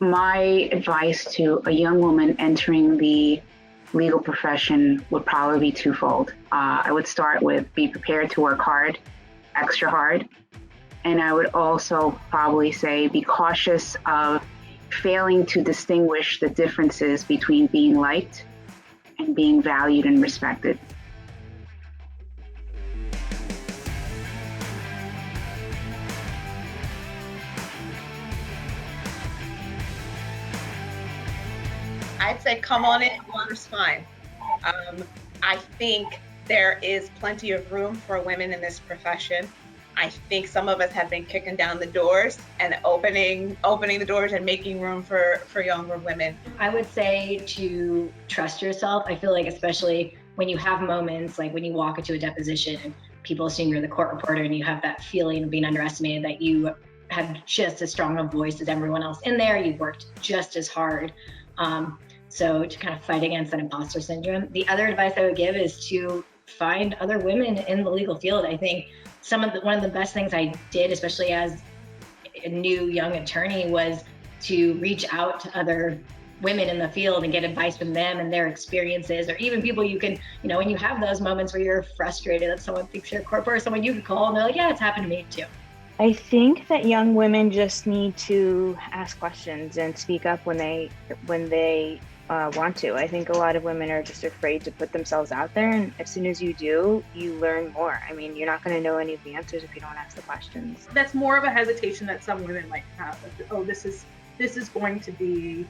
My advice to a young woman entering the legal profession would probably be twofold. I would start with be prepared to work hard, extra hard. And I would also probably say be cautious of failing to distinguish the differences between being liked and being valued and respected. I'd say come on in, water's fine. I think there is plenty of room for women in this profession. I think some of us have been kicking down the doors and opening the doors and making room for younger women. I would say to trust yourself. I feel like especially when you have moments like when you walk into a deposition and people assume you're the court reporter and you have that feeling of being underestimated, that you have just as strong a voice as everyone else in there. You've worked just as hard. So to kind of fight against that imposter syndrome. The other advice I would give is to find other women in the legal field. I think one of the best things I did, especially as a new young attorney, was to reach out to other women in the field and get advice from them and their experiences, or even people you can, when you have those moments where you're frustrated that someone thinks you're a corporate, or someone you can call and they're like, yeah, it's happened to me too. I think that young women just need to ask questions and speak up when they want to. I think a lot of women are just afraid to put themselves out there, and as soon as you do, you learn more. I mean, you're not going to know any of the answers if you don't ask the questions. That's more of a hesitation that some women might have. Oh, this is going to be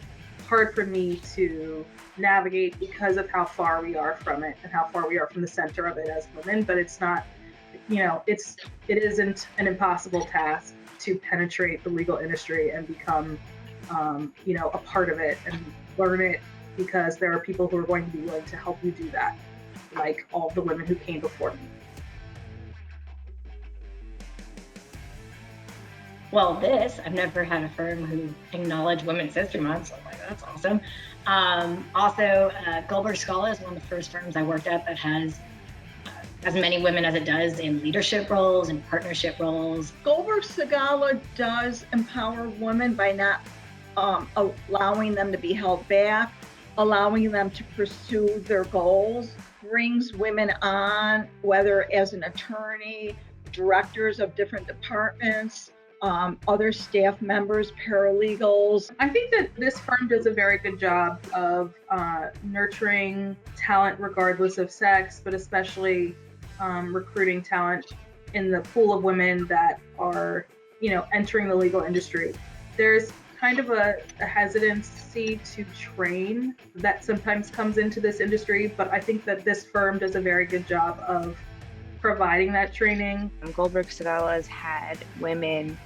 hard for me to navigate because of how far we are from it and how far we are from the center of it as women. But it's not, it isn't an impossible task to penetrate the legal industry and become, a part of it and learn it, because there are people who are going to be willing to help you do that, like all of the women who came before me. Well, I've never had a firm who acknowledged Women's History Month, so I'm like, that's awesome. Also, Goldberg Segalla is one of the first firms I worked at that has as many women as it does in leadership roles and partnership roles. Goldberg Segalla does empower women by not allowing them to be held back, allowing them to pursue their goals, brings women on, whether as an attorney, directors of different departments, other staff members, paralegals. I think that this firm does a very good job of nurturing talent regardless of sex, but especially recruiting talent in the pool of women that are, entering the legal industry. There's kind of a hesitancy to train that sometimes comes into this industry, but I think that this firm does a very good job of providing that training. Goldberg Segalla has had women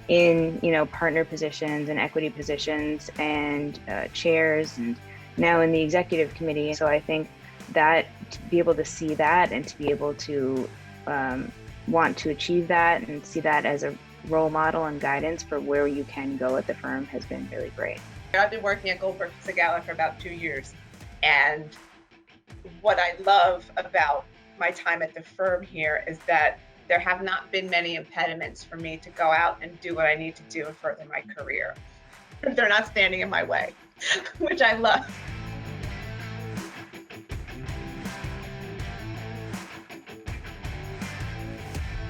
in, partner positions and equity positions and chairs, and now in the executive committee. So I think that to be able to see that and to be able to want to achieve that and see that as a role model and guidance for where you can go at the firm has been really great. I've been working at Goldberg Segalla for about 2 years, and what I love about my time at the firm here is that there have not been many impediments for me to go out and do what I need to do and further my career. They're not standing in my way, which I love.